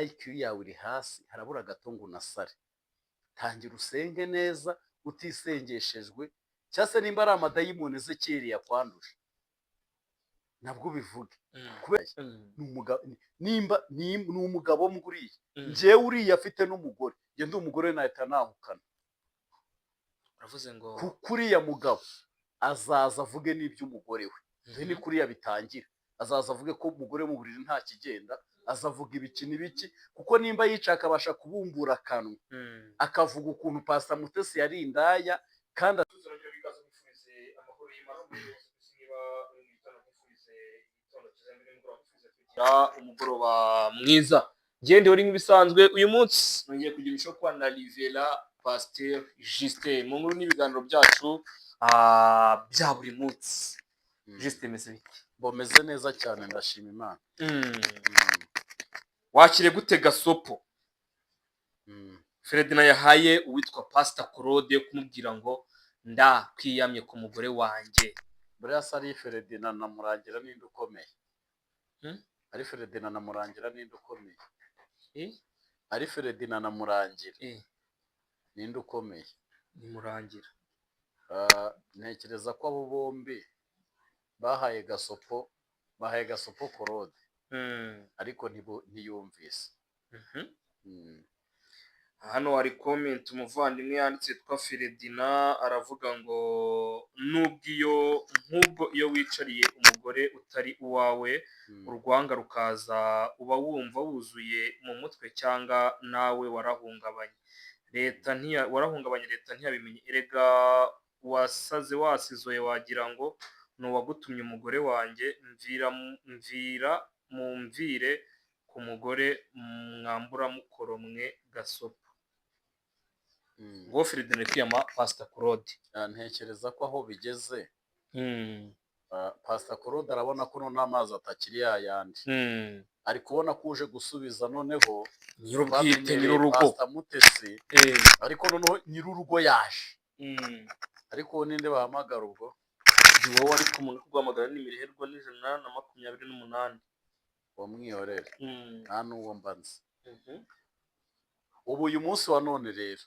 IQ yawe iri hasi harabura gato ngo unasare. Tangira usenge neza utisengeshejwe, cyangwa se nimba ari amadayimoni Ezekiyeli yakwanduje nabwo bivuge. Ni umugabo mburiye njyewe uriya afite n'umugore, njye ndi umugore nahita nahukana. uravuze ngo kuriya mugabo azaza avuge n'iby'umugore we, ni kuriya bitangira. Azaza avuge ko umugore mu buriri nta kigenda, azavuga ibiki n'ibiki, kuko nimba yica akabasha kubumbura akanwa akavuga ukuntu Pastor Mutesi yari indaya kandi umugoroba mwiza. Ngende uri nk'ibisanzwe uyu munsi nongeye kugira isho kwa na Rivera Pasteur Justin mu nkuru n'ibiganiro byacu bya buri munsi. Justin meze biki? Bomeze neza cyane ndashima Imana. Wakire gute gasopo Ferdinand yahaye uwitwa Pastor Claude kumubwira ngo ndakwiyamye ku mugore wanjye? Buriya sari Ferdinand na Murangira ninde ukomeye? Ari Ferdinand na Murangira ninde ukomeye? Ari Ferdinand na Murangira ninde ukomeye? Ni Murangira. Ntekereza ko abo bombi bahaye gasopo Claude, ariko ntiyumvise. Hano hari comment umuvandimwe yanditse twa Ferdinand aravuga ngo nk'ubwo iyo wicariye umugore utari uwawe urwanga rukaza uba wumva wuzuye mu mutwe cyangwa nawe warahungabanye leta ntiyabimenye. Erega wasaze wasizoye wagira ngo nuwagutumye umugore wanjye mumvire ku mugore mwambura mukoromwe gasopo. ngo Ferdinand kwiyama Pastor Claude. Ntekereza ko aho bigeze Pastor Claude arabona ko none amazi atakiri yayandi, ari kubona ko uje gusubiza noneho nyir'urugo Pastor Mutesi, ariko noneho nyir'urugo yaje. Ariko ninde bahamagara ubwo? wowe ari kumuntu guhamagara ni Miriherwa n'128 wamwiyorere nta n'uwo mbanze. Ubu uyu munsi wa none rero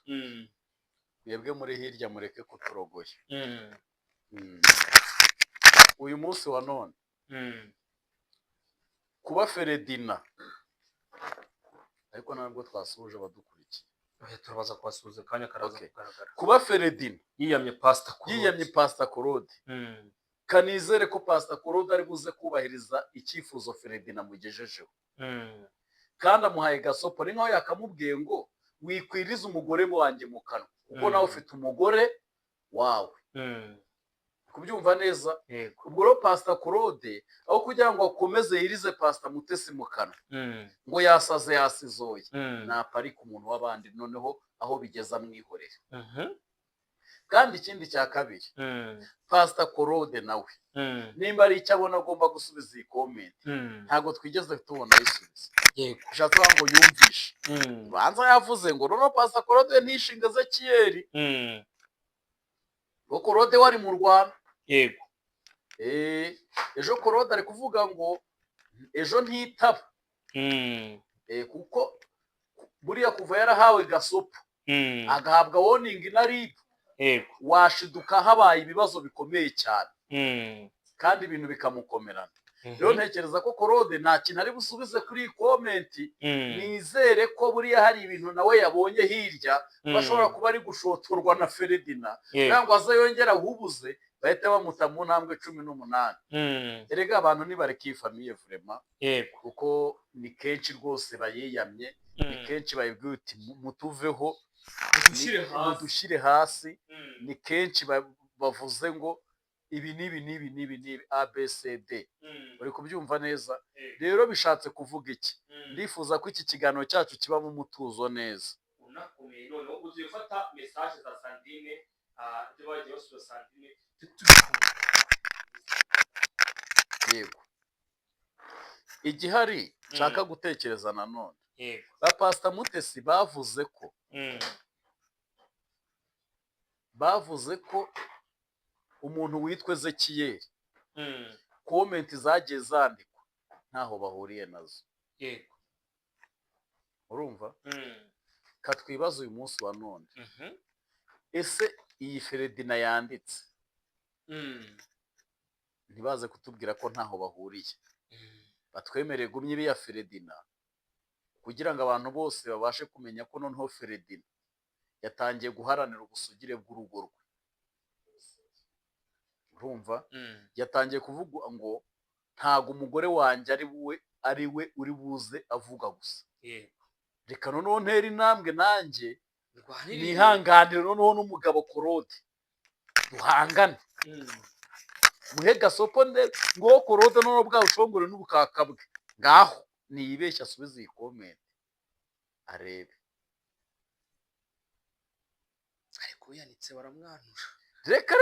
mwebwe muri hirya mureke kuturogoya. Uyu munsi wa none kuba Ferdinand, ariko ntabwo twasuje abadukurikiye, turabaza kwasuza kanya karaza kugaragara. Kuba Ferdinand yiyamye Pastor Claude, kanizere ko Pastor Claude ari buze kubahiriza icyifuzo Ferdinand amugejejeho, kandi amuhaye gasopo. Ni nkaho yakamubwiye ngo wikwiriza umugore wanjye mu kanwa, kuko nawe ufite umugore wawe. Kubyumva neza. Ubwo rero Pastor Claude aho kugira ngo akomeze yirize Pastor Mutesi mu kanwa ngo yasaze yasizoye, naparika umuntu w'abandi noneho aho bigeza mwihorere. Kandi ikindi cya kabiri, Pastor Claude nawe nimba ari icyo abona agomba gusubiza iyi comment, ntabwo twigeze tubona yisubiza. Ushatse ngo yumvishe, banza yavuze ngo noneho Pastor Claude ntishinga Ezekiyeli, ngo Claude wari mu Rwanda. Ejo Claude ari kuvuga ngo ejo ntitaba, kuko buriya kuva yarahawe gasopo agahabwa warning na RIB, washiduka habaye ibibazo bikomeye cyane kandi ibintu bikamukomerana. Rero ntekereza ko Claude nta kintu ari busubize kuri iyi comment. Nizere ko buriya hari ibintu nawe yabonye hirya bashobora kuba ari gushotorwa na Ferdinand, cyangwa aza yongera ahubuze bahita bamuta mu ntambwe 18. Erega abantu nibareke iyi famille vraiment, kuko ni kenshi rwose bayiyamye, ni kenshi bayibwiye uti mutuveho mudushire hasi, ni kenshi bavuze ngo ibi nibi ABCD. Uri kubyumva neza? Rero bishatse kuvuga iki? Ndifuza ko iki kiganiro cyacu kiba mu mutuzo neza. Unakomeye none ugiye gufata message za Sandrine ibyo bagiye basubiza Sandrine yego. Igihari nshaka gutekereza nanone, ba Pastor Mutesi bavuze ko umuntu witwa Ezekiyeli comment zagiye zandikwa ntaho bahuriye nazo. urumva katwibaza uyu munsi wa none ese iyi Feredina yanditse ntibaze kutubwira ko ntaho bahuriye batwemereye gumye iriya Feredina kugira ngo abantu bose babashe kumenya ko noneho Feredina yatangiye guharanira ubusugire bw'urugo rwe urumva yatangiye kuvuga ngo ntago umugore wanjye ari we uri buze avuga gusa reka noneho ntera intambwe nanjye nihanganire noneho n'umugabo Claude duhangane muhe gasopo ngo Claude noneho bwa bushongore n'ubukaka bwe ngaho niyibeshya asubize iyi comment arebe ariko yanitse baramwanura reka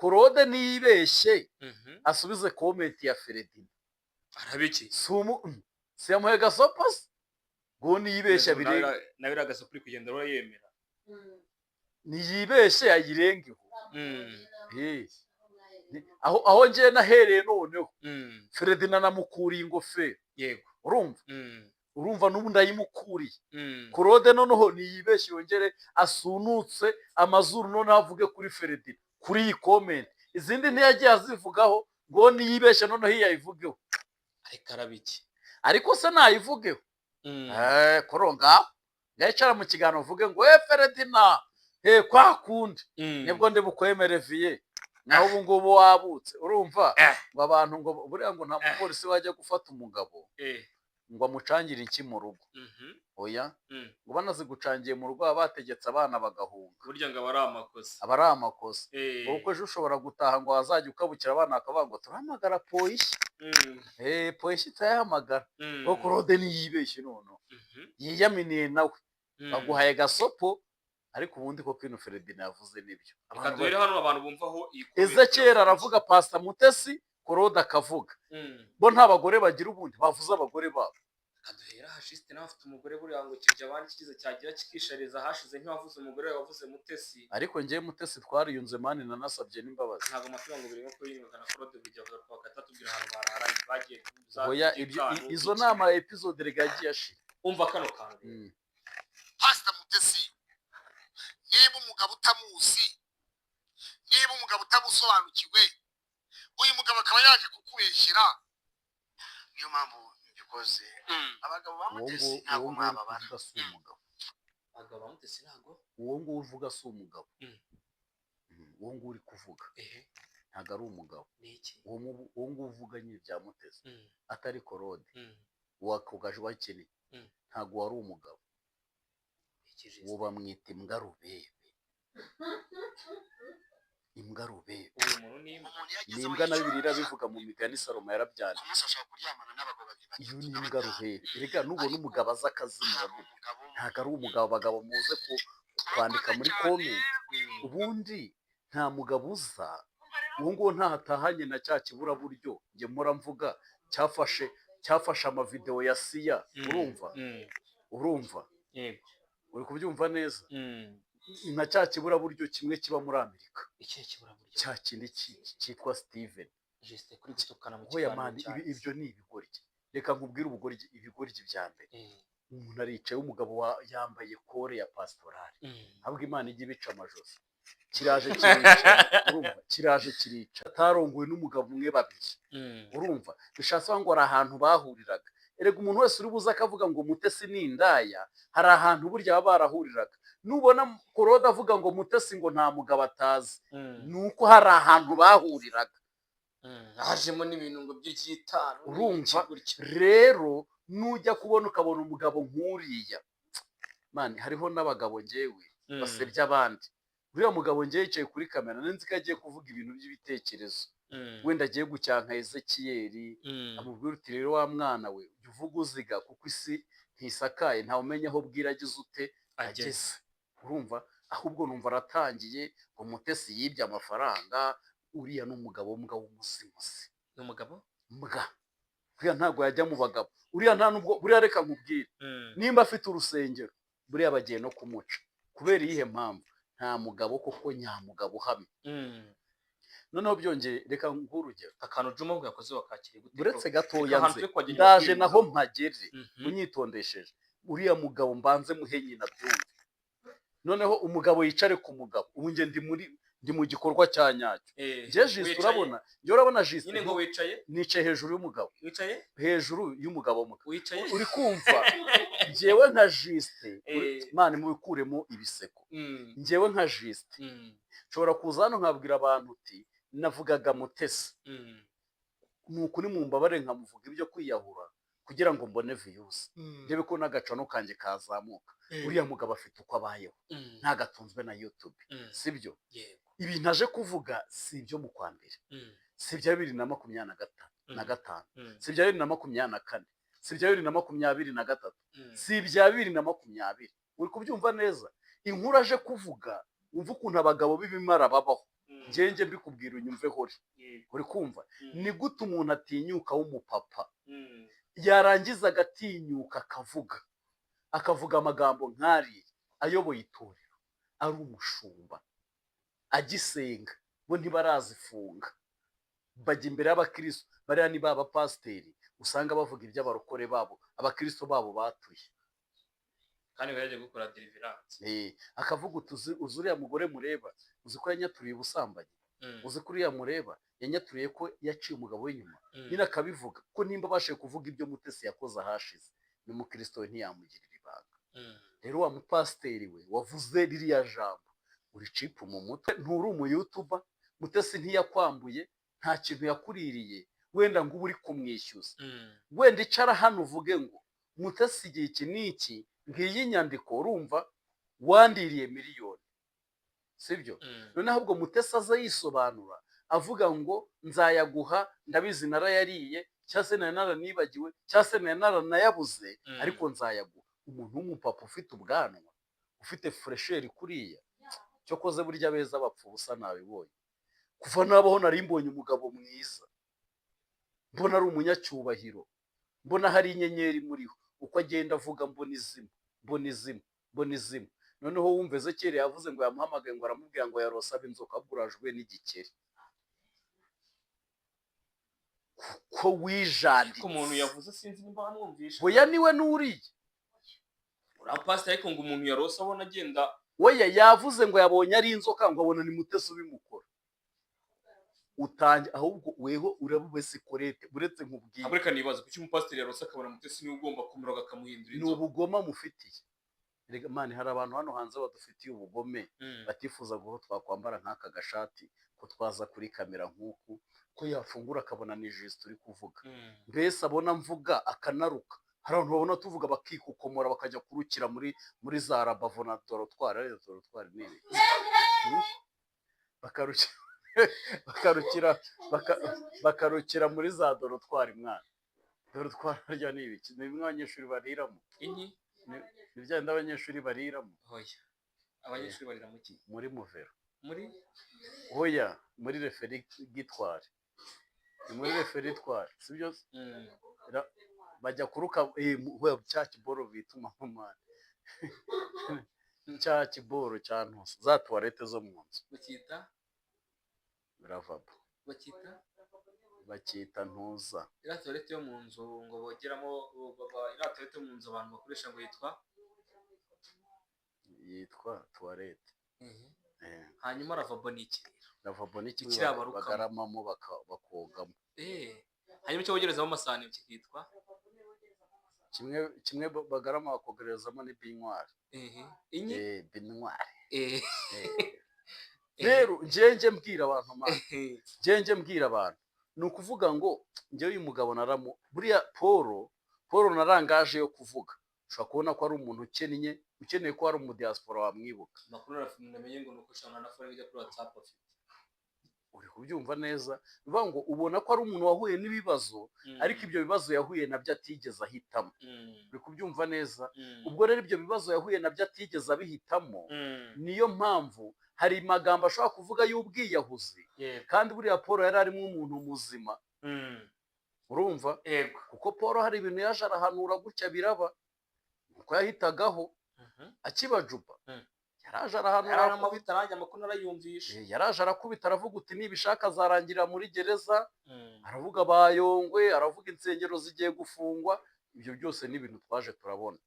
Claude niyibeshye asubize comment ya Feredina arabiki si yamuhe gasopo ngo niyibeshya birenge nawe ragasopo uri kugenda urayemera niyibeshye ayirengeho aho ngiye nahereye noneho Feredina namukuriye ingofero yego urumva n'ubu ndayimukuriye Claude noneho niyibeshye yongere asunutse amazuru noneho avuge kuri Feredina kuri iyi comment izindi ntiyagiye azivugaho ngo niyibeshye noneho yayivugeho ariko arabiki ariko se nayivugeho koronga ngayicara mu kiganiro uvuge ngo Feredina kwa kundi nibwo ndi bukwemere vie naho ubu ngubu wabutse urumva ngo abantu ngo buriya ngo nta mupolisi wajya gufata umugabo ngo amucangire iki mu rugo oya ngo banazi gucangiye mu rugo bategetse abana bagahunga burya ngo aba ari amakosa kuko ejo ushobora gutaha ngo wazajya ukabukira abana bakavuga ngo turahamagara polisi polisi itayahamagara ngo Claude niyibeshye noneho yiyaminiye nawe baguhaye gasopo ariko ubundi ko Queen Feredina yavuze nibyo akaduhere hano abantu bumvaho Ezekiel aravuga Pastor Mutesi Claude akavuga bo nta bagore bagira ubundi bavuze abagore babo akaduhera hashiste nawe afite umugore buriya ngo kirya abandi kigize cyagira kikishariza hashize ntiwavuze umugore wavuze Mutesi ariko ngiye Mutesi twariyunze mani nanasabye n'imbabazi ntago amafaranga ngo birimo ko yinga na Claude bijya kwa gatatu bwira ahantu baraharaye bagiye oya izo nama episode regagiye ashira umva kano kantu Pastor Mutesi niba umugabo utamuzi niba umugabo utamusobanukiwe uyu mugabo akaba yaje kukubeshyira niyo mpamvu mbikoze abagabo ba Mutesi ntabwo mwababara abagabo ba Mutesi ntabwo uwo nguwo uvuga si umugabo uwo nguwo uri kuvuga ntabwo ari umugabo uwo nguwo uvuga nyine bya Mutesi atari Claude wakugaje wakeneye ntabwo wari umugabo uwo bamwita imbwa rubebe imbwa rubebe ni imbwa na Bibiliya bivuga mu migani Salomo yarabyanditse iyo ni imbwa rubebe erega nubona umugabo aza akazimura ntabwo ari umugabo abagabo muze kwandika muri comment ubundi nta mugabo uza uwo nguwo ntahatahanye na cya kiburaburyo njye mpora mvuga cyafashe amavideo ya Siya urumva yego uri kubyumva neza nka cya kiburaburyo kimwe kiba muri Amerika ikihe kiburaburyo cya kindi cyitwa Steven juste kuri gutukana mu kiganiro ibyo ni ibigoryi reka nkubwire ibigoryi bya mbere umuntu aricaye umugabo yambaye kore ya pastorale ahubwo Imana ijya ibica amajosi kiraje kirica atarongowe n'umugabo umwe babiri urumva bishatse ngo ari ahantu bahuriraga erega umuntu wese uri buze akavuga ngo Mutesi ni indaya hari ahantu burya baba barahuriraga nubona Claude avuga ngo Mutesi ngo nta mugabo atazi nuko hari ahantu bahuriraga hajemo n'ibintu ngo by'ikitano urumva rero nujya kubona ukabona umugabo nk'uriya mani hariho n'abagabo ngewe basebya abandi uriya mugabo ngewe yicaye kuri kamera nzi ko agiye kuvuga ibintu by'ibitekerezo wenda agiye gucyanka Ezekiel amubwira uti rero wa mwana we ujya uvuga uziga kuko isi ntisakaye ntawe umenya aho bwiragize ute ageze urumva ahubwo numva aratangiye ngo Mutesi yibye amafaranga uriya n'umugabo mbwa w'umuzimuzi n'umugabo mbwa uriya ntabwo yajya mu bagabo uriya nta nubwo buriya reka nkubwire nimba afite urusengero buriya bagiye no kumuca kubera iyihe mpamvu nta mugabo koko nyamugabo uhamye noneho byongeye reka nk'urugero akantu Juma ngo yakoze wakakiri gute uretse gatoya nze nze ndaje naho mpagere unyitondesheje uriya mugabo mbanze muhe nyina byumve noneho umugabo yicare ku mugabo ubu nge ndi mu gikorwa cya nyacyo nge jisite urabona jisite nyine ngo wicaye nicaye hejuru y'umugabo wicaye hejuru y'umugabo wicaye uri kumva ngewe nka jisite mani mubikuremo ibiseko ngewe nka jisite nshobora kuza hano nkabwira abantu uti navugaga Mutesi nuko ni mu mbabare nkamuvuga ibyo kwiyahura kugira ngo mbone views ndebe ko n'agacano kanjye kazamuka uriya mugabo afite uko abayeho ntagatunzwe na YouTube sibyo ibi ntaje kuvuga si ibyo mu kwa mbere si ibya 2025 si ibya 2024 si ibya 2023 si ibya 2020 uri kubyumva neza inkuru aje kuvuga umva ukuntu abagabo b'ibimara babaho ngenge mbikubwira unyumve hori uri kumva ni gute umuntu atinyuka w'umupapa yarangiza agatinyuka akavuga amagambo nk'ari ayoboye itorero ari umushumba agisenga bo ntibarazifunga bajya imbere y'abakristo bariya ni baba pasiteri usanga bavuga iby'abarokore babo abakristo babo batuye kandi baje gukora deliverance akavuga uzi uriya mugore mureba uzi ko yanyaturiye ubusambanyi uzi ko uriya mureba yanyaturiye ko yaciye umugabo w'inyuma nyine akabivuga ko nimba abashije kuvuga ibyo Mutesi yakoze ahashize n'umukristo we ntiyamugirira ibanga rero wa mupasiteri we wavuze ririya jambo uri cipu mu mutwe nturi umuyutuba Mutesi ntiyakwambuye nta kintu yakuririye wenda ngo uba uri kumwishyuza wenda icara hano uvuge ngo Mutesi igihe iki n'iki ngiyi nyandiko urumva wandiriye miliyoni sibyo noneho ubwo Mutesi aza yisobanura avuga ngo nzayaguha ndabizi narayariye cyangwa se naranibagiwe cyangwa se naranayabuze ariko nzayaguha umuntu w'umupapa ufite ubwanwa ufite fresheri kuriya cyo koze burya beza bapfa ubusa nabibonye kuva nabaho nari mbonye umugabo mwiza mbona ari umunyacyubahiro mbona hari inyenyeri muriho uko agenda avuga mbona izima noneho wumva Ezekiyeli yavuze ngo yamuhamagaye ngo aramubwira ngo yarose ab'inzoka aburajwe n'igikeri kuko wijanditse umuntu yavuze sinzi nimba amwumvisha boya niwe nuriye urapasiteri ariko ngo umuntu yarose abona agenda weya yavuze ngo yabonye ari inzoka ngo abona ni Mutesi ubimukora utange ahubwo weho urabube sikorete buretse nkubwiye abureka nibaza kuki umupasiteri yarose akabona Mutesi niwe ugomba kumuroga akamuhindura inzoka ni ubugoma mufitiye rega mani hari abantu hano hanze badufitiye ubugome batifuza guho twakwambara nk'aka gashati ko twaza kuri kamera nk'uku ko yafungura akabona ni jisite uri kuvuga mbese abona mvuga akanaruka hari abantu babona tuvuga bakikukomora bakajya kurukira muri za rabavo na dorotwari nini bakarukira muri za dorotwari mwana dorotwari harya ni ibiki ni bimwe abanyeshuri bariramo inki ni bya bindi abanyeshuri bariramo hoya abanyeshuri barira mu ki muri muvero muri hoya muri referigitwari ni muri referitwari si byo bajya kuruka cya kiboro bita umamamani cya kiboro cya ntusi za tuwarete zo mu nzu bakita ravabo bakita ntuza iriya tuwarete yo mu nzu ngo bogeramo iriya tuwarete yo mu nzu abantu bakoresha ngo yitwa tuwarete hanyuma ravabo ni iki lavabo ni iki bagaramamo bakogamo hanyuma icyo bogerezamo amasahani kikitwa kimwe bagarama bakogerezamo ni binywari binywari rero ngenge mbwira abantu ni ukuvuga ngo njyewe uyu mugabo buriya Paul narangaje yo kuvuga ushobora kubona ko ari umuntu ukeneye ko ari umudiyasipora wamwibuka amakuru namenye ngo ni uko ushobora na fone ijya kuri WhatsApp afite uri kubyumva neza bivuga ngo ubona ko ari umuntu wahuye n'ibibazo ariko ibyo bibazo yahuye nabyo atigeze ahitamo uri kubyumva neza ubwo rero ibyo bibazo yahuye nabyo atigeze abihitamo niyo mpamvu hari amagambo ashobora kuvuga y'ubwiyahuzi kandi buriya Paul yari arimo umuntu muzima urumva kuko Paul hari ibintu yaje arahanura gutya biraba uko yahitagaho akibajuba yaraje arahanura yaramabita nanjye amakuru narayumvishe. yaraje arakubita aravuga uti nibishaka azarangirira muri gereza, aravuga Bayongwe, aravuga insengero zigiye gufungwa. Ibyo byose ni ibintu twaje turabona.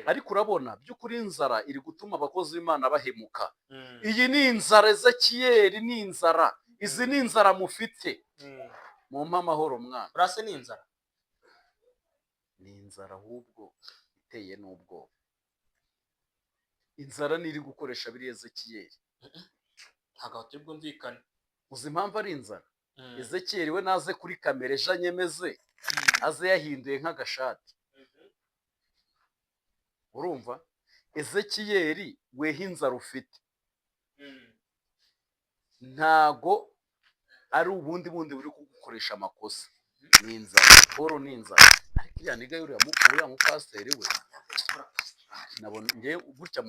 Ariko urabona by'ukuri inzara iri gutuma abakozi b'Imana bahemuka. Iyi ni inzara Ezekiyeli, ni inzara. Izi ni inzara mufite. Mumpa amahoro mwana. Urase ni inzara? Ni inzara ahubwo iteye n'ubwoba. Inzara niri gukoresha biri Ezekiyeli. Ntabwo turi bwumvikane. Uzi impamvu ari inzara? Ezekiyeli we naze kuri kamera ejo anyemeze, aze yahinduye nk'agashati. Urumva? Ezekiyeli weho inzara ufite ntago ari ubundi buri kugukoresha amakosa. Ni inzara. Paul ni inzara. Ariko iriya niga uriya mupasiteri we nabona ngiye gutya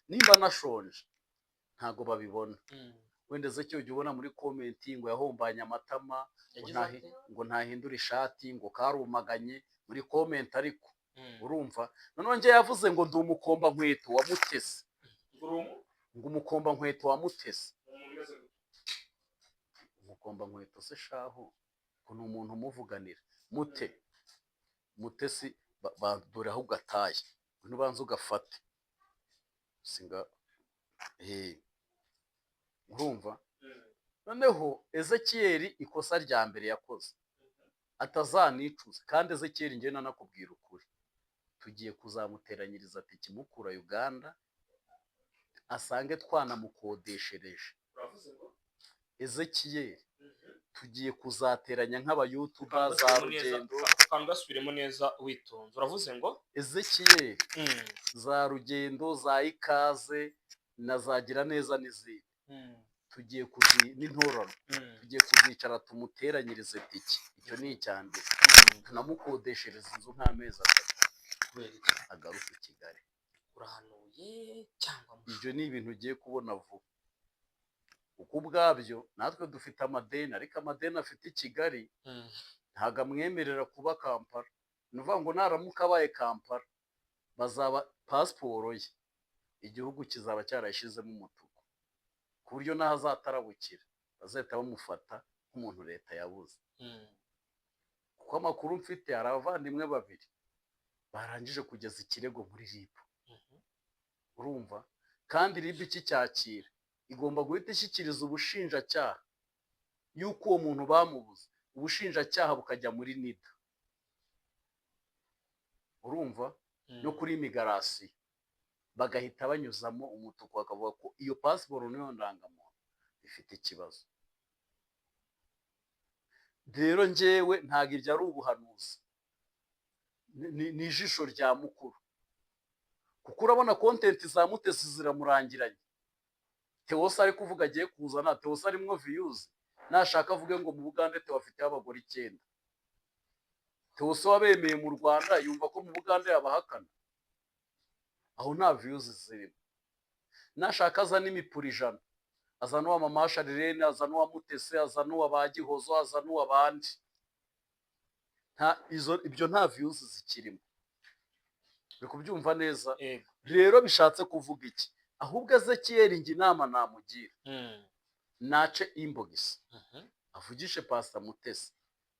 nimba nashonje ntago babibona. Wenda Ezekiyeli ujya ubona muri komenti ngo yahombanye amatama, ngo ntahindura ishati, ngo karumaganye muri komenti. Ariko urumva noneho njye yavuze ngo ndi umukomba nkweto wa Mutesi, ngo umukomba nkweto wa Mutesi. Umukomba nkweto se shaho ko ni umuntu umuvuganira Mutesi dore aho ugataye, ntubanze ugafate singa. Urumva? Noneho Ezekiyeli ikosa rya mbere yakoze atazanicuza, kandi Ezekiyeli njye nanakubwira ukuri, tugiye kuzamuteranyiriza tiki mukura Uganda asange twanamukodeshereje. Ezekiyeli tugiye kuzateranya nk'abayutuba za Rugendo. Kandi gasubiremo neza witonze. Uravuze ngo Ezekiyeli za Rugendo, za Ikaze na zagira neza n'izindi tugiye n'intorano tugiye kuzicara tumuteranyirize tiki. Icyo ni icyambere. Tunamukodeshereza inzu nk'amezi 3 agaruka i Kigali. urahanuye cyangwa ibyo ni ibintu ugiye kubona vuba. Uko ubwabyo natwe dufite amadeni, ariko amadeni afite i Kigali ntago amwemerera kuba Kampala. Ni ukuvuga ngo naramuka abaye Kampala bazaba pasiporo ye igihugu kizaba cyarayishyizemo umutuku, ku buryo naho azatarabukira bazahita bamufata nk'umuntu leta yabuze. Kuko amakuru mfite hari abavandimwe 2 barangije kugeza ikirego muri RIB. Urumva? Kandi RIB ikicyakira igomba guhita ishyikiriza ubushinjacyaha yuko uwo muntu bamubuze, ubushinjacyaha bukajya muri NIDA. Urumva? No kuri imigarasiyo bagahita banyuzamo umutuku, bakavuga ko iyo pasiporo niyo ndangamuntu ifite ikibazo. Rero njyewe ntago iryo ari ubuhanuzi, ni ijisho rya mukuru. Kuko urabona content za Mutesi ziramurangiranye. Tewosa ari kuvuga agiye kuzana, Tewosa arimwo views, nashaka avuge ngo mu Bugande Tewo afite abagore 9. Tewosa wabemeye mu Rwanda yumva ko mu Bugande yabahakana, aho nta views zirimo. Nashaka azana imipuri 100, azana uwa Mama Sharirene, azana uwa Mutesi, azana uwa Bagihozo, azana uwa bandi. Ibyo nta views zikirimo. Uri kubyumva neza? Rero bishatse kuvuga iki? Ahubwo Ezekiyeli njye inama namugira, nace inbox avugishe Pastor Mutesi,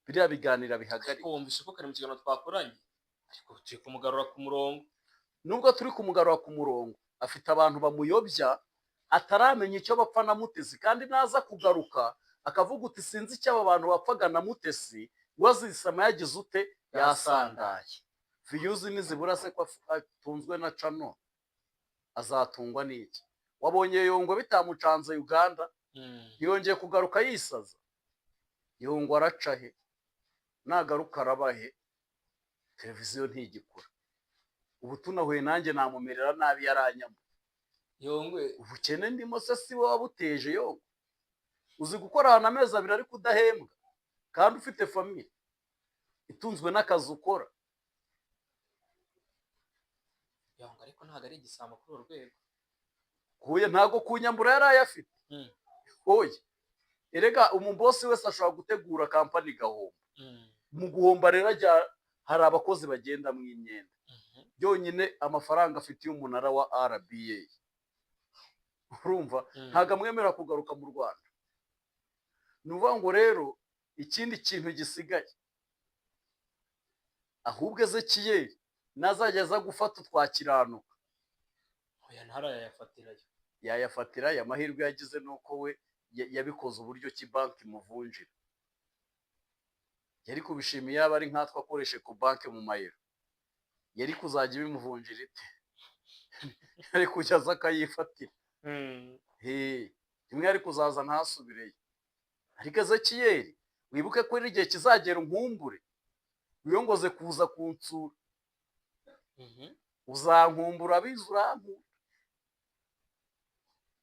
biriya biganira bihagarika. Wumvise ko kare mu kiganiro twakoranye, ariko turi kumugarura ku murongo. Nubwo turi kumugarura ku murongo, afite abantu bamuyobya, ataramenya icyo bapfa na Mutesi, kandi naza kugaruka akavuga uti sinzi icyo aba bantu bapfaga na Mutesi, wazisama yagize ute yasandaye. Views nizibura se ko atunzwe na channel, azatungwa n'iki? Wabonye Yongo bitamucanze Uganda, yongeye kugaruka yisaza. Yongo araca he? Nagaruka arabahe? Televiziyo ntigikura. Ubu tunahuye nanjye namumerera nabi yaranyama. Yongwe ubukene ndimo se si wowe wabuteje Yongo? Uzi gukora ahantu amezi 2 ariko udahembwa, kandi ufite famille itunzwe n'akazi ukora. Yongo ariko ntago ari igisambo kuri urwego. Kuye ntago kunyambura yari ayafite. Oye, erega umubosi wese ashobora gutegura kampani gahomba. Mu guhomba rero hari abakozi bagenda mu imyenda. Byonyine amafaranga afite y'umunara wa RBA urumva ntabwo amwemerera kugaruka mu Rwanda. Ni ukuvuga ngo rero ikindi kintu gisigaye ahubwo Ezekiyeli nazajya aza gufata utwakiranuka oya ntarayafatirayo, yayafatirayo. Amahirwe yagize nuko we yabikoze uburyo ki banki imuvunjira. Yari kubishimiye yaba ari nkatwe akoreshe ku banki mu mayero, yari kuzajya ibimuvunjira ite? Yari kujya aza akayifatira. Rimwe yari kuzaza ntasubireyo. Ariko Ezekiyeli wibuke ko igihe kizagera unkumbure, wiyongoze kuza kunsura, uzankumbura abizi urankura.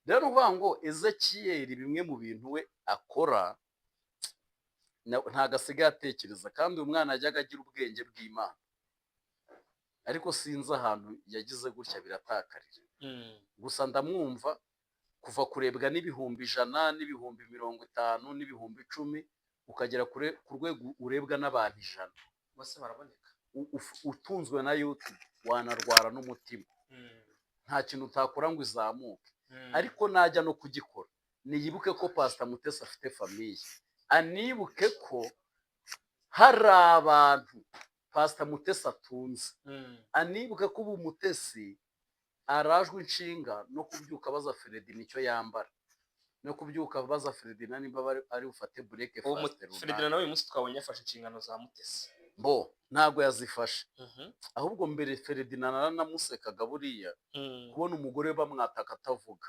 Rero uvuga ngo Ezekiyeli bimwe mu bintu we akora ntabwo asigaye atekereza, kandi uyu mwana yajyaga agira ubwenge bw'Imana, ariko sinzi ahantu yagize gutya biratakarira. Gusa ndamwumva kuva kurebwa n'ibihumbi 100 n'ibihumbi 50 n'ibihumbi 10 ukagera ku rwego urebwa n'abantu 100 bose baraboneka, utunzwe na YouTube wanarwara n'umutima. Nta kintu utakora ngo izamuke. Ariko najya no kugikora niyibuke ko Pastor Mutesi afite famiye, anibuke ko hari abantu Pastor Mutesi atunze, anibuke ko ubu Mutesi arajwe inshinga no kubyuka baza Fredy nicyo yambara, no kubyuka baza Fredy niba ari ufate break fast. Fredy nawe uyu munsi twabonye afashe inshingano za Mutesi, ntabwo yazifashe. Ahubwo mbere Fredy nanamusekaga buriya kubona umugore bamwataka atavuga,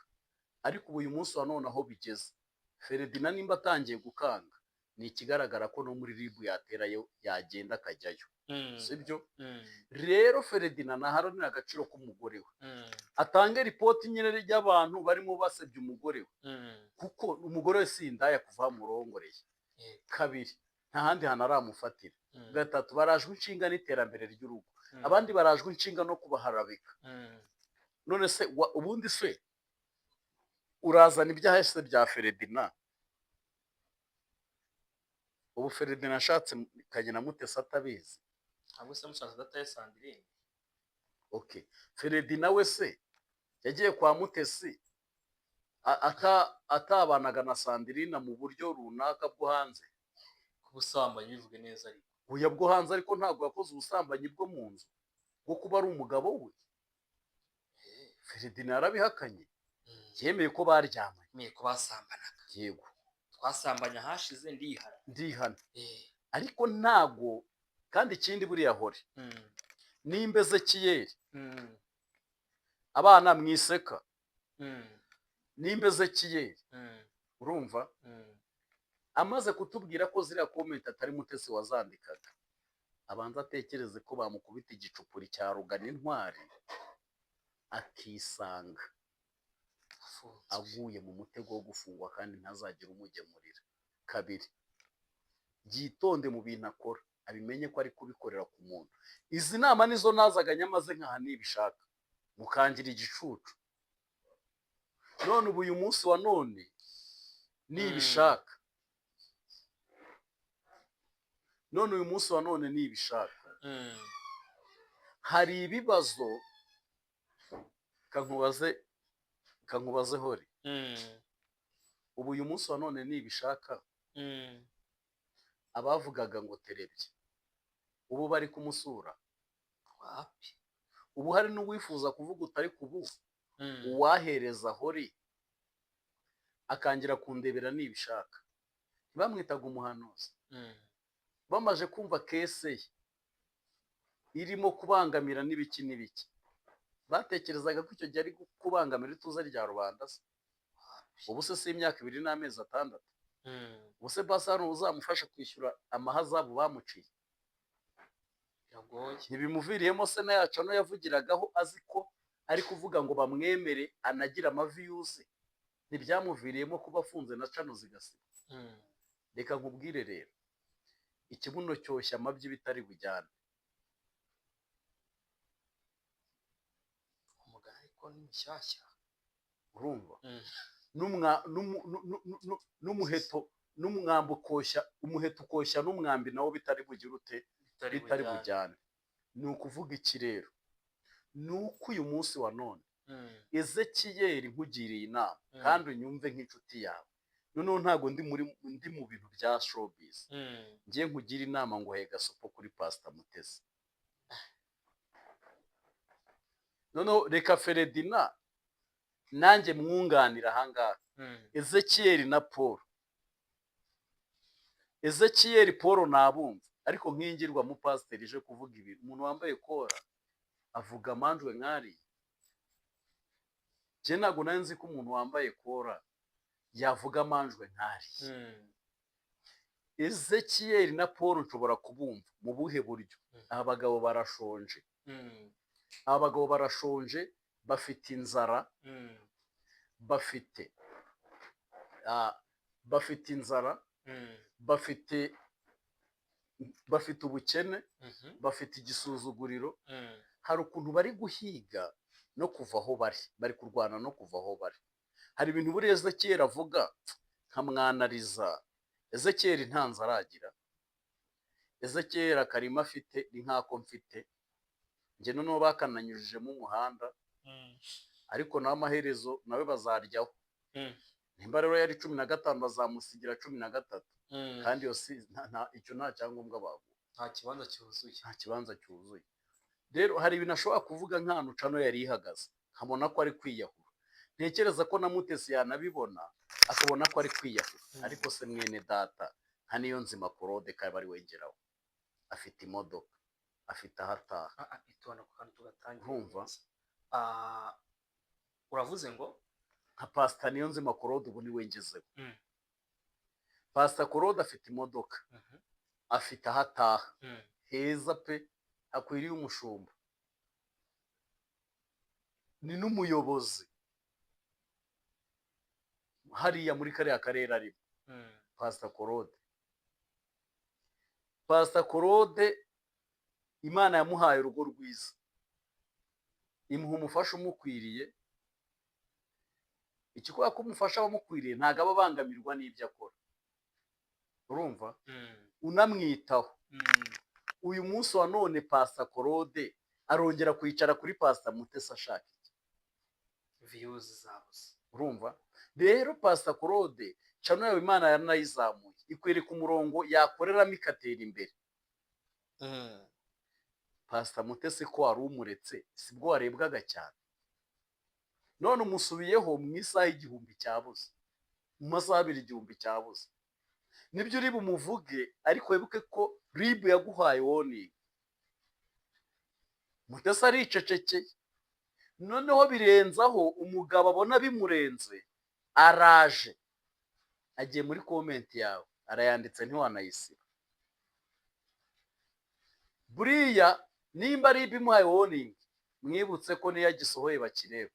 ariko ubu uyu munsi wa none aho bigeze, Fredy nimba atangiye gukanga, ni ikigaragara ko no muri RIB yaterayo yagenda akajyayo, sibyo? Rero Fredy naharanira agaciro k'umugore we, atange ripoti nyine ry'abantu barimo basebya umugore we, kuko umugore we si indaya kuva murongoreye. Kabiri, nta handi hantu aramufatira. Gatatu, barajwe inshinga n'iterambere ry'urugo, abandi barajwe inshinga no kubaharabika. None se ubundi se urazana ibyaha se bya Fredy ubu Fredy nashatse kanye na Mutesi atabizi, ahubwo se mushaka dataye Sandrine. Okay, Fredy nawe se yagiye kwa Mutesi atabanaga na Sandrine mu buryo runaka bwo hanze, Ubusambanyi bivuge neza, ariko uya bwo hanze, ariko ntabwo yakoze ubusambanyi bwo mu nzu bwo kuba ari umugabo we. Fredy narabihakanye, yemeye ko baryamanye, ko basambanaga. Yego, twasambanya hashize ndihana. Ariko ntago, kandi ikindi buriya hore nimba Ezekiyeli abana mwiseka, nimba Ezekiyeli urumva amaze kutubwira ko ziriya comment atari Mutesi wazandikaga, abanza atekereze ko bamukubita igicupuri cya Rugana intwari akisanga aguye mu mutego wo gufungwa kandi ntazagira umugemurira. Kabiri, yitonde mu bintu akora, abimenye ko ari kubikorera ku muntu. Izi nama nizo nazaga nyamaze nkaha nibishaka mukangira igicucu. None ubu uyu munsi wa none nibishaka, none uyu munsi wa none nibishaka, hari ibibazo kankubaze hori. Ubu uyu munsi wa none nibishaka, abavugaga ngo terebye ubu bari kumusura wapi? Ubu hari n'uwifuza kuvuga utari kubu uwahereza hori akangira kundebera nibishaka. Bamwitaga umuhanuzi, bamaje kumva kese irimo kubangamira n'ibiki n'ibiki, batekerezaga ko icyo gihe ari kubangamira ituze rya rubanda se. Ubu se si imyaka 2 n'amezi 6, ubu se basano uzamufasha kwishyura amahazabu bamuciye? Ntibimuviriyemo se na yacu no yavugiragaho azi ko ari kuvuga ngo bamwemere anagira amaviyuzi, ntibyamuviriyemo kuba afunze na cano zigasiba. Reka nkubwire rero, ikibuno cyoshya amabyi bitari bujyane. Umugani ko ni mushyashya, urumva? N'umuheto n'umwambi ukoshya, umuheto ukoshya n'umwambi nawo bitari bugira ute, bitari bujyane. Ni ukuvuga iki rero? Ni uko uyu munsi wa none Ezekiyeli nkugiriye inama kandi unyumve nk'inshuti yawe, noneho ntabwo ndi mu bintu bya showbiz, ngiye nkugira inama ngo he gasopo kuri Pastor Mutesi. Noneho reka Feredina nanjye mwunganira ahangaha. Ezekiyeli na Paul, Ezekiyeli Paul nabumva, ariko nkingirwa mu pasiteri ije kuvuga ibintu, umuntu wambaye kora avuga amanjwe nkari. Je ntabwo nari nzi ko umuntu wambaye kora yavuga amanjwe nkari. Ezekiyeli na Paul nshobora kubumva mu buhe buryo? Aba bagabo barashonje, aba bagabo barashonje, bafite inzara, bafite inzara, bafite ubukene, bafite igisuzuguriro. Hari ukuntu bari guhiga no kuva aho bari kurwana no kuva aho bari. Hari ibintu buriya Ezekiyeli avuga nkamwanariza. Ezekiyeli nta nzara aragira, Ezekiyeli akarima afite ni nk'ako mfite njye, noneho bakananyujijemo umuhanda, ariko n'amaherezo nawe bazaryaho. Nimba rero yari 15 bazamusigira 13, kandi icyo nta cyangombwa baguha, nta kibanza cyuzuye. Rero hari ibintu ashobora kuvuga nk'ahantu Cano yari ihagaze nkabona ko ari kwiyahura. Ntekereza ko na Mutesi yanabibona akabona ko ari kwiyahura, ariko se mwene data nka Niyonzima Claude kaba ari wengeraho, afite imodoka, afite ahataha. Urumva? Uravuze ngo nka Pastor Niyonzima Claude ubu ni wengezeho. Pastor Claude afite imodoka, afite ahataha heza pe, akwiriye umushumba, ni n'umuyobozi hariya muri kariya karere arimo. Pastor Claude Imana yamuhaye urugo rwiza, imuha umufasha umukwiriye. Ikikora ko umufasha abamukwiriye ntabwo aba abangamirwa n'ibyo akora. Urumva? Unamwitaho. Uyu munsi wa none Pastor Claude arongera kwicara kuri Pastor Mutesi ashaka iki? Views zabuze. Urumva? Rero Pastor Claude Cano yawe Imana yaranayizamuye, ikwereka umurongo yakoreramo ikatera imbere. Pastor Mutesi ko wari umuretse sibwo warebwaga cyane, none umusubiyeho mu isaha 1000 cyabuze, mu masaha 2 1000 cyabuze. Nibyo uri bumuvuge, ariko wibuke ko RIB yaguhaye warning. Mutesi aricecekeye, noneho birenzaho umugabo abona bimurenze, araje agiye muri comment yawe arayanditse ntiwanayisiba. Buriya nimba RIB imuhaye warning, mwibutse ko niyo yagisohoye bakireba.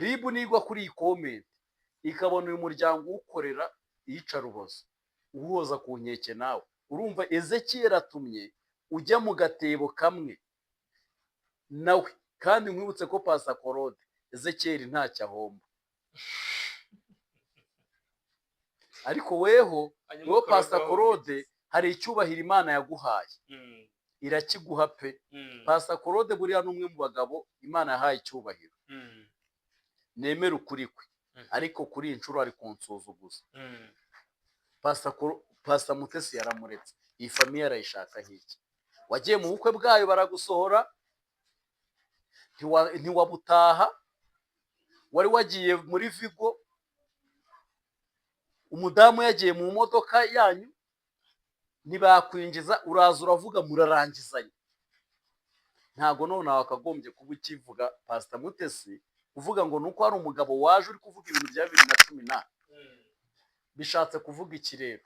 RIB nigwa kuri iyi comment ikabona uyu muryango ukorera yica rubozo, uhoza ku nkeke nawe. Urumva Ezekiyeli atumye ujya mu gatebo kamwe nawe, kandi mwibutse ko Pastor Claude Ezekiyeli ntacyo ahomba. Ariko weho Pastor Claude hari icyubahiro Imana yaguhaye, irakiguha pe. Pastor Claude buriya n'umwe mu bagabo Imana yahaye icyubahiro, nemera ukuri kwe, ariko kuri inshuro ari kunsuzuguza. Pastor Mutesi yaramuretse, iyi famiye arayishaka hiki. Wagiye mu bukwe bwayo baragusohora, ntiwabutaha, wari wagiye muri Vigo, umudamu yagiye mu modoka yanyu, ntibakwinjiza, uraza uravuga murarangizanye. Ntago none wakagombye kuba ukivuga Pastor Mutesi uvuga ngo nuko hari umugabo waje uri kuvuga ibintu bya 2018. Bishatse kuvuga iki rero?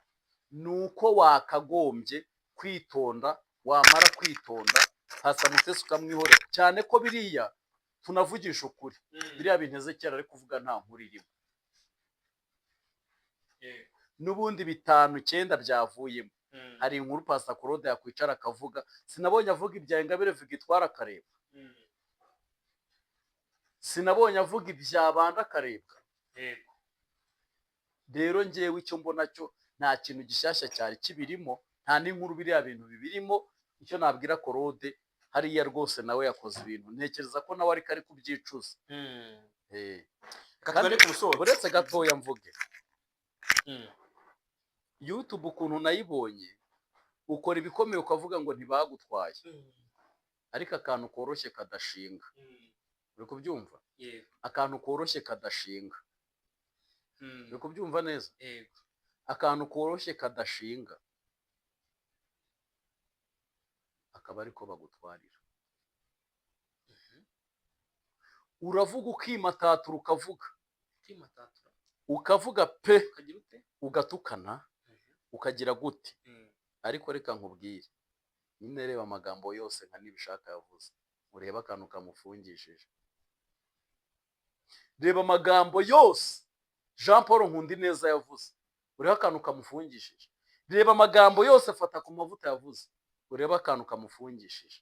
Nuko wakagombye kwitonda, wamara kwitonda Pastor Mutesi ukamwihorera cyane ko biriya tunavugisha ukuri. Biriya bintu Ezekiyeli ari kuvuga nta nkuru irimo. N'ubundi 5-9 byavuyemo. Hari inkuru Pastor Claude yakwicara akavuga, sinabonye avuga ibya Ingabire Victoire akareba, sinabonye avuga ibya Banda akarebwa. Rero ngewe icyo mbona cyo nta kintu gishyashya cyari kibirimo, nta n'inkuru biriya bintu bibirimo. Icyo nabwira Claude, hariya rwose nawe yakoze ibintu ntekereza ko nawe ariko ari kubyicuza. uretse gatoya mvuge YouTube ukuntu nayibonye ukora ibikomeye ukavuga ngo ntibagutwaye ariko akantu koroshye kadashinga. uri kubyumva? akantu koroshye kadashinga. uri kubyumva neza? akantu koroshye kadashinga akaba ariko bagutwarira. uravuga ukimatatura ukavuga pe ugatukana ukagira gute. ariko reka nkubwire nyine reba amagambo yose nka nibishaka yavuze ureba akantu kamufungishije. reba amagambo yose Jean Paul Nkundineza yavuze ureba akantu kamufungishije. reba amagambo yose afata ku mavuta yavuze ureba akantu kamufungishije.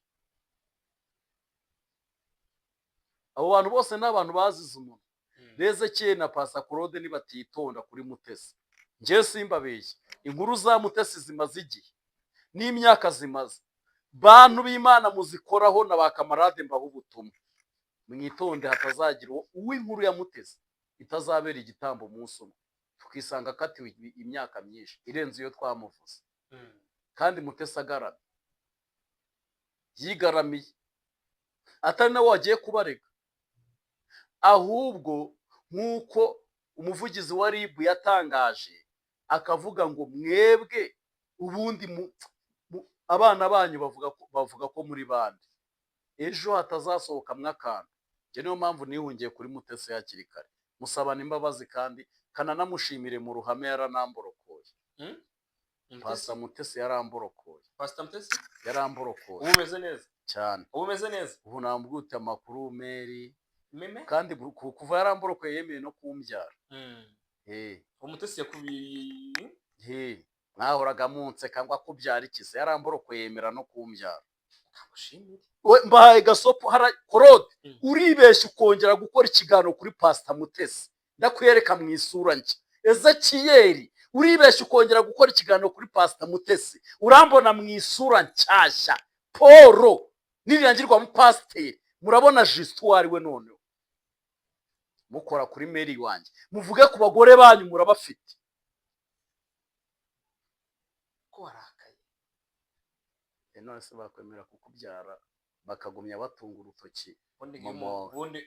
abo bantu bose ni abantu bazize umuntu. Ezekiyeli na Pastor Claude nibatitonda kuri Mutesi njye simbabeshye inkuru za Mutesi zimaze igihe n'imyaka zimaze. bantu b'Imana muzikoraho na bakamarade mbaho ubutumwa mwitonde hatazagira uw'inkuru ya Mutesi itazabera igitambo umunsi umwe tukisanga katiwe imyaka myinshi irenze iyo twamuvuze. kandi Mutesi agaramye yigaramiye atari nawe wagiye kubarega ahubwo nk'uko umuvugizi wa RIB yatangaje akavuga ngo mwebwe ubundi abana banyu bavuga ko muri bande ejo hatazasohoka mwakantu. njye niyo mpamvu nihungiye kuri Mutesi hakiri kare musabana imbabazi kandi kananamushimire mu ruhame yaranamborokoye. Pastor Mutesi yaramborokoye. Pastor Mutesi yaramborokoye. ubu umeze neza cyane. ubu umeze neza ubu nambwute amakuru meri meme kandi kuva yaramborokoye yemeye no kumbyara. Umutesi yakubiye mwahoraga munse kangwa kubyara ikize yaramborokoye yemera no kumbyara. Ndagushimira. mbahaye gasopo Claude uribeshya ukongera gukora ikiganiro kuri Pastor Mutesi ndakwiyereka mu isura nshya. Ezekiyeli uribeshya ukongera gukora ikiganiro kuri Pastor Mutesi urambona mu isura nshyashya. Paul nirangirwa mu pasiteri murabona Justoire we noneho mukora kuri Mary wanjye muvuge ku bagore banyu murabafite ko warakaye. none se bakwemera kukubyara bakagumya batunga urutoki. ubundi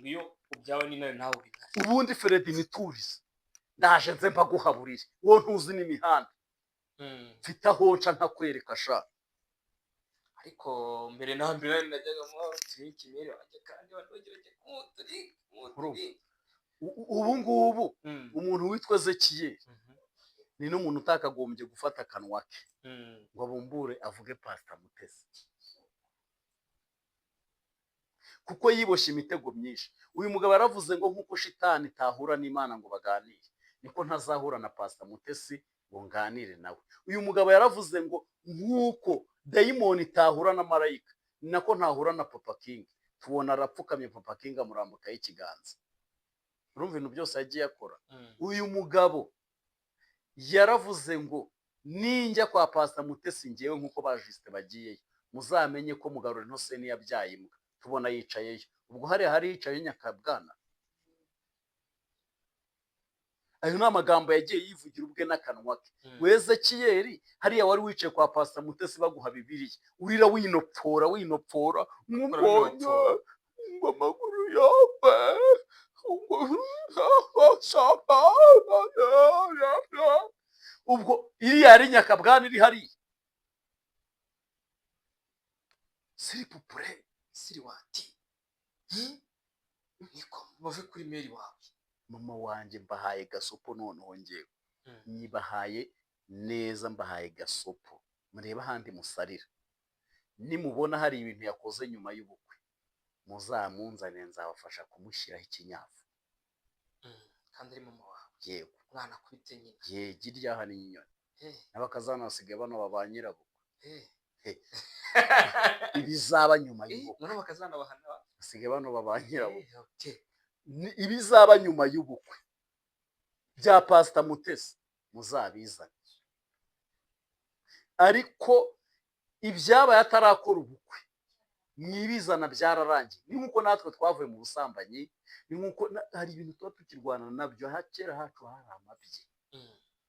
ngiyo ubyawe ni nawe ubitari. ubundi Fred Niturize ndaje nze mbaguhaburire wowe ntuzi n'imihanda mfite aho nca ntakwereka sha. ariko mbere na mbere najyaga mu kimere wanjye kandi wanogeraje kumuturi. ubu ngubu umuntu witwa Ezekiyeli ni n'umuntu utakagombye gufata akanwa ke ngo abumbure avuge Pastor Mutesi kuko yiboshye imitego myinshi. uyu mugabo yaravuze ngo nk'uko shitani itahura n'Imana ngo baganire niko ntazahura na Pastor Mutesi ngo nganire nawe. uyu mugabo yaravuze ngo nk'uko dayimoni itahura na marayika nako ntahura na Papa King. tubona arapfukamye Papa King amurambukaho ikiganza. urumva ibintu byose yagiye akora. uyu mugabo yaravuze ngo ninjya kwa Pastor Mutesi ngewe nk'uko ba Justin bagiyeyo muzamenye ko Mugarura Innocent yabyaye imbwa. tubona yicayeyo ubwo hari yicaye Nyakabwana. ayo ni amagambo yagiye yivugira ubwe n'akanwa ke. Ezekiyeli hariya wari wicaye kwa Pastor Mutesi baguha Bibiliya urira winopfora nk'umbonye ngo amaguru yawe ubwo iriya ari Nyakabwana iri hariya. siri pupure siri wati niko bave kuri Mary wawe. mama wanjye mbahaye gasopo noneho ngewe nyibahaye neza mbahaye gasopo mureba ahandi musarira. nimubona hari ibintu yakoze nyuma y'ubukwe muzamunzane nzabafasha kumushyiraho ikinyafu. kandi ari mama wawe. yego mwana kwite nyina. girya hani inyoni n'abakazana basigaye bano babanyirabukwe. ibizaba nyuma y'ubukwe none bakazana bahana basigaye bano babanyirabukwe. ibizaba nyuma y'ubukwe bya Pastor Mutesi muzabizane. ariko ibyabaye atarakora ubukwe mwibizana byararangiye. Ni nk'uko natwe twavuye mu busambanyi, ni nk'uko hari ibintu tuba tukirwana nabyo. Kera hacu hari amabye,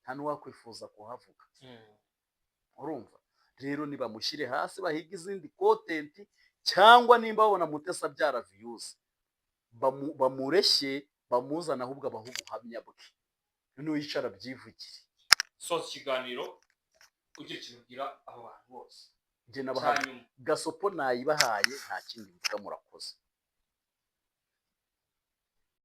nta n'uwakwifuza kuhavuga. Urumva rero nibamushyire hasi, bahiga izindi kontenti, cyangwa nimba babona Mutesi abyara viyuzi, bamureshye, bamuzana ahubwo abaha ubuhamya bwe, noneho yicara abyivugire. Soza ikiganiro ugira ikintu ubwira abo bantu bose. Gasopo nayibahaye, nta kindi mvuga, murakoze.